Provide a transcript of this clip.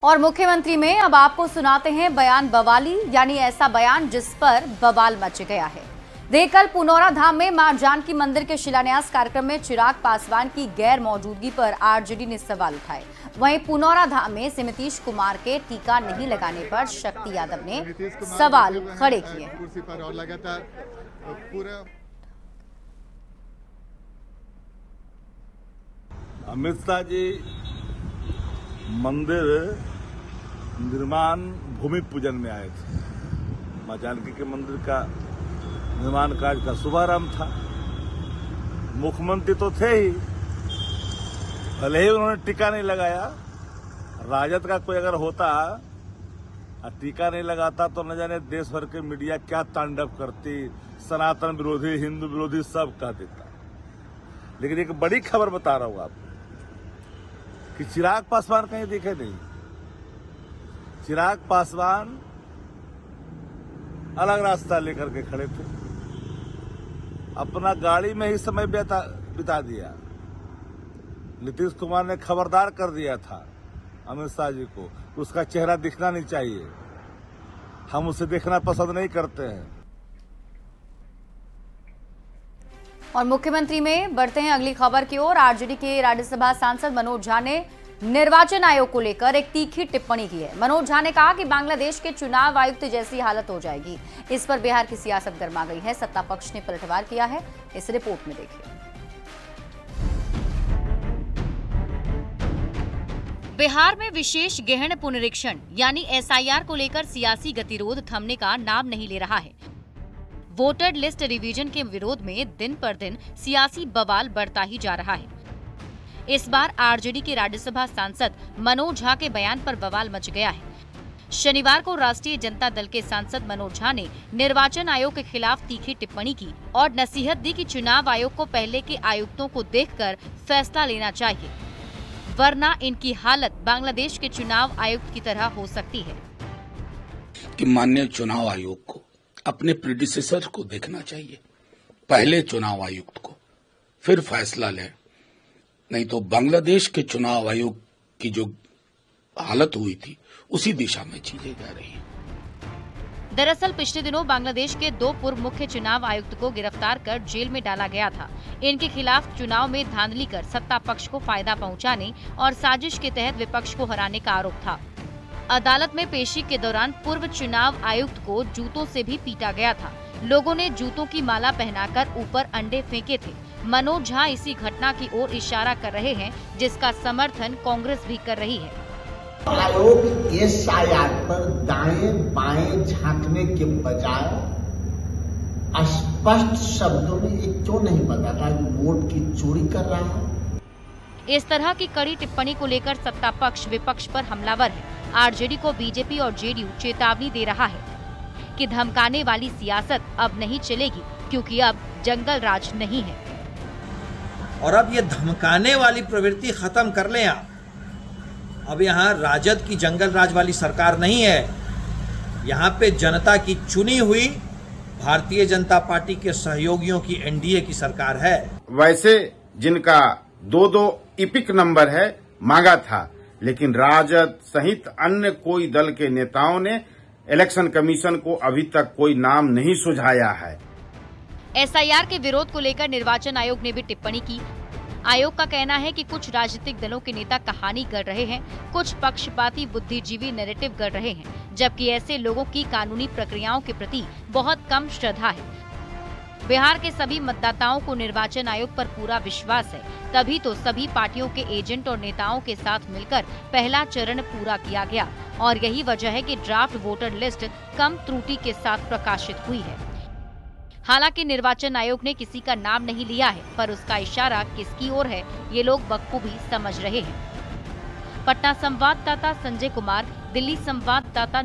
और मुख्यमंत्री में अब आपको सुनाते हैं बयान बवाली, यानी ऐसा बयान जिस पर बवाल मच गया है। कल पुनौरा धाम में मां जानकी मंदिर के शिलान्यास कार्यक्रम में चिराग पासवान की गैर मौजूदगी पर आरजेडी ने सवाल उठाए। वहीं पुनौरा धाम में से नीतीश कुमार के टीका नहीं लगाने पर शक्ति यादव ने सवाल खड़े किए हैं। अमित शाह जी मंदिर निर्माण भूमि पूजन में आए थे। मां जानकी के मंदिर का निर्माण कार्य का शुभारंभ था। मुख्यमंत्री तो थे ही, भले ही उन्होंने टीका नहीं लगाया। राजद का कोई अगर होता और टीका नहीं लगाता तो न जाने देश भर के मीडिया क्या तांडव करती, सनातन विरोधी, हिंदू विरोधी सब कह देता। लेकिन एक बड़ी खबर बता रहा हूं आपको कि चिराग पासवान कहीं दिखे नहीं। चिराग पासवान अलग रास्ता लेकर के खड़े थे, अपना गाड़ी में ही समय बिता दिया। नीतीश कुमार ने खबरदार कर दिया था अमित शाह जी को, उसका चेहरा दिखना नहीं चाहिए, हम उसे देखना पसंद नहीं करते हैं। और मुख्यमंत्री में बढ़ते हैं अगली खबर की ओर। आरजेडी के राज्यसभा सांसद मनोज झा ने निर्वाचन आयोग को लेकर एक तीखी टिप्पणी की है। मनोज झा ने कहा कि बांग्लादेश के चुनाव आयुक्त जैसी हालत हो जाएगी। इस पर बिहार की सियासत गर्मा गई है। सत्ता पक्ष ने पलटवार किया है, इस रिपोर्ट में देखिए। बिहार में विशेष गहन पुनरीक्षण यानी एसआईआर को लेकर सियासी गतिरोध थमने का नाम नहीं ले रहा है। वोटर लिस्ट रिवीजन के विरोध में दिन पर दिन सियासी बवाल बढ़ता ही जा रहा है। इस बार आरजेडी के राज्यसभा सांसद मनोज झा के बयान पर बवाल मच गया है। शनिवार को राष्ट्रीय जनता दल के सांसद मनोज झा ने निर्वाचन आयोग के खिलाफ तीखी टिप्पणी की और नसीहत दी कि चुनाव आयोग को पहले के आयुक्तों को देखकर फैसला लेना चाहिए, वरना इनकी हालत बांग्लादेश के चुनाव आयुक्त की तरह हो सकती है। कि माननीय चुनाव आयोग को अपने प्रेडिसेसर को देखना चाहिए, पहले चुनाव आयुक्त को, फिर फैसला लें। नहीं तो बांग्लादेश के चुनाव आयोग की जो हालत हुई थी उसी दिशा में चीजें जा रही हैं। दरअसल पिछले दिनों बांग्लादेश के 2 पूर्व मुख्य चुनाव आयुक्त को गिरफ्तार कर जेल में डाला गया था। इनके खिलाफ चुनाव में धांधली कर सत्ता पक्ष को फायदा पहुंचाने और साजिश के तहत विपक्ष को हराने का आरोप था। अदालत में पेशी के दौरान पूर्व चुनाव आयुक्त को जूतों से भी पीटा गया था। लोगों ने जूतों की माला पहनाकर ऊपर अंडे फेंके थे। मनोज झा इसी घटना की ओर इशारा कर रहे हैं, जिसका समर्थन कांग्रेस भी कर रही है। आयोग एसआईआर पर दाएं बाएं झांकने के बजाय स्पष्ट शब्दों में ये क्यों नहीं बताता वोट की चोरी कर रहा है। इस तरह की कड़ी टिप्पणी को लेकर सत्ता पक्ष विपक्ष पर हमलावर है। आरजेडी को बीजेपी और जेडीयू चेतावनी दे रहा है कि धमकाने वाली सियासत अब नहीं चलेगी, क्योंकि अब जंगल राज नहीं है। और अब ये धमकाने वाली प्रवृत्ति खत्म कर लें आप। अब यहाँ राजद की जंगल राज वाली सरकार नहीं है, यहाँ पे जनता की चुनी हुई भारतीय जनता पार्टी के सहयोगियों की एनडीए की सरकार है। वैसे जिनका 2-2 इपिक नंबर है मांगा था, लेकिन राजद सहित अन्य कोई दल के नेताओं ने इलेक्शन कमीशन को अभी तक कोई नाम नहीं सुझाया है। एसआईआर के विरोध को लेकर निर्वाचन आयोग ने भी टिप्पणी की। आयोग का कहना है कि कुछ राजनीतिक दलों के नेता कहानी कर रहे हैं, कुछ पक्षपाती बुद्धिजीवी नैरेटिव कर रहे हैं, जबकि ऐसे लोगों की कानूनी प्रक्रियाओं के प्रति बहुत कम श्रद्धा है। बिहार के सभी मतदाताओं को निर्वाचन आयोग पर पूरा विश्वास है, तभी तो सभी पार्टियों के एजेंट और नेताओं के साथ मिलकर पहला चरण पूरा किया गया और यही वजह है कि ड्राफ्ट वोटर लिस्ट कम त्रुटि के साथ प्रकाशित हुई है। हालांकि निर्वाचन आयोग ने किसी का नाम नहीं लिया है, पर उसका इशारा किसकी ओर है ये लोग बखूबी समझ रहे हैं। पटना संवाददाता संजय कुमार, दिल्ली संवाददाता